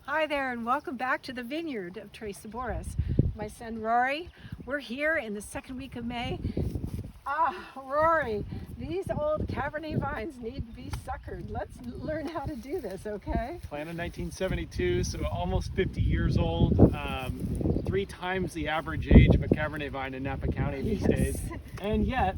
Hi there, and welcome back to the vineyard of Tres Sabores. My son Rory, we're here in the second week of May. Rory, these old Cabernet vines need to be suckered. Let's learn how to do this, okay? Planted 1972, so almost 50 years old. 3 times the average age of a Cabernet vine in Napa County these days. And yet,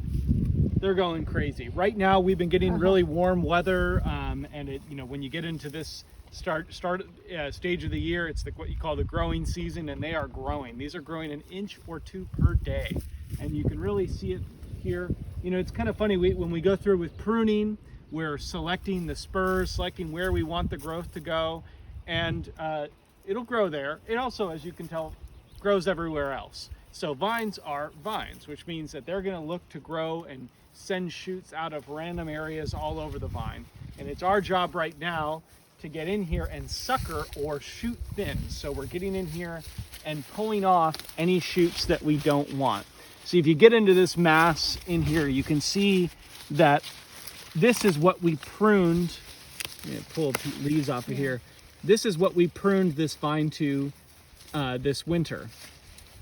they're going crazy. Right now, we've been getting really warm weather, and when you get into this stage of the year, it's what you call the growing season, and they are growing. These are growing an inch or 2 per day, and you can really see it here. It's kind of funny, when we go through with pruning, we're selecting the spurs, selecting where we want the growth to go, and it'll grow there. It also, as you can tell, grows everywhere else. So vines are vines, which means that they're going to look to grow and send shoots out of random areas all over the vine. And it's our job right now to get in here and sucker or shoot thin. So we're getting in here and pulling off any shoots that we don't want. See, if you get into this mass in here, you can see that this is what we pruned. Pull leaves off of here. This is what we pruned this vine to this winter.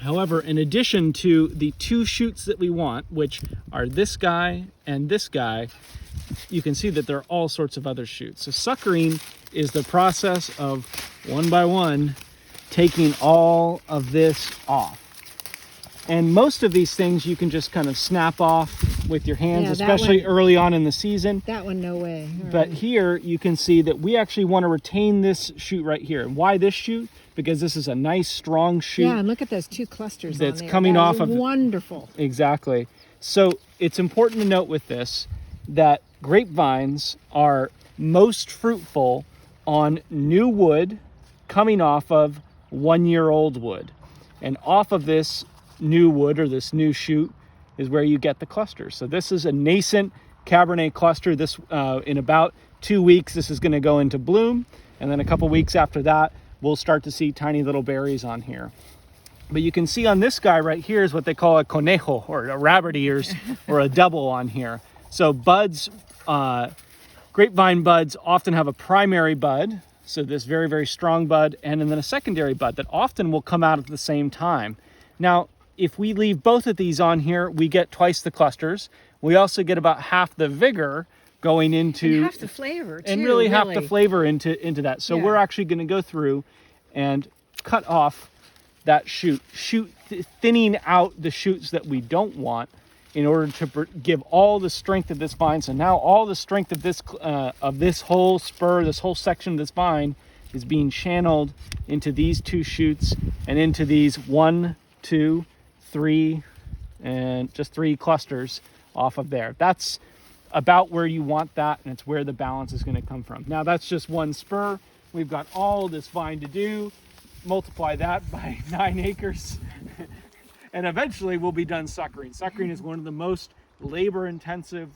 However, in addition to the 2 shoots that we want, which are this guy and this guy, you can see that there are all sorts of other shoots. So suckering is the process of, one by one, taking all of this off. And most of these things you can just kind of snap off with your hands, especially early on in the season. That one, no way. But here you can see that we actually want to retain this shoot right here. And why this shoot? Because this is a nice strong shoot. Yeah, and look at those 2 clusters that's on there. coming off of wonderful. Exactly. So it's important to note with this that grapevines are most fruitful on new wood coming off of 1-year-old wood. And off of this new wood, or this new shoot, is where you get the clusters. So this is a nascent Cabernet cluster. This in about 2 weeks, this is going to go into bloom, and then a couple weeks after that, we'll start to see tiny little berries on here. But you can see on this guy right here is what they call a conejo, or a rabbit ears, or a double on here. So buds, grapevine buds often have a primary bud, so this very, very strong bud, and then a secondary bud that often will come out at the same time. Now, if we leave both of these on here, we get twice the clusters. We also get about half the vigor going into... And half the flavor, too. And really half the flavor into that. So we're actually going to go through and cut off that shoot, thinning out the shoots that we don't want in order to give all the strength of this vine. So now all the strength of this whole spur, this whole section of this vine is being channeled into these 2 shoots and into these 1, 2, 3, and just 3 clusters off of there. That's about where you want that, and it's where the balance is going to come from. Now that's just 1 spur. We've got all this vine to do. Multiply that by 9 acres. And eventually we'll be done suckering. Suckering is one of the most labor-intensive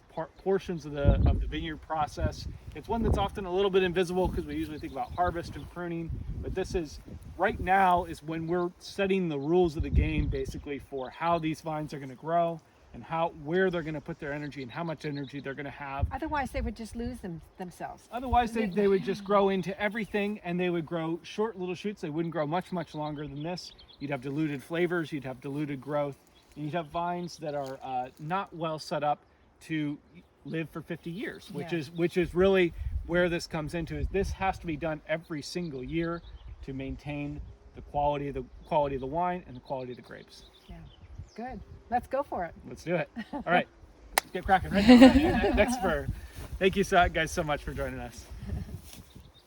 portions of the vineyard process. It's one that's often a little bit invisible because we usually think about harvest and pruning, but this is, right now is when we're setting the rules of the game basically for how these vines are going to grow and where they're going to put their energy and how much energy they're going to have. Otherwise, they would just lose themselves. Otherwise, they would just grow into everything, and they would grow short little shoots. They wouldn't grow much, much longer than this. You'd have diluted flavors, you'd have diluted growth, and you'd have vines that are not well set up to live for 50 years, which is really where this comes into. Is this has to be done every single year to maintain the quality of the wine and the quality of the grapes. Yeah, good. Let's go for it. Let's do it. All right, get cracking right now. Next spur. Thank you guys so much for joining us.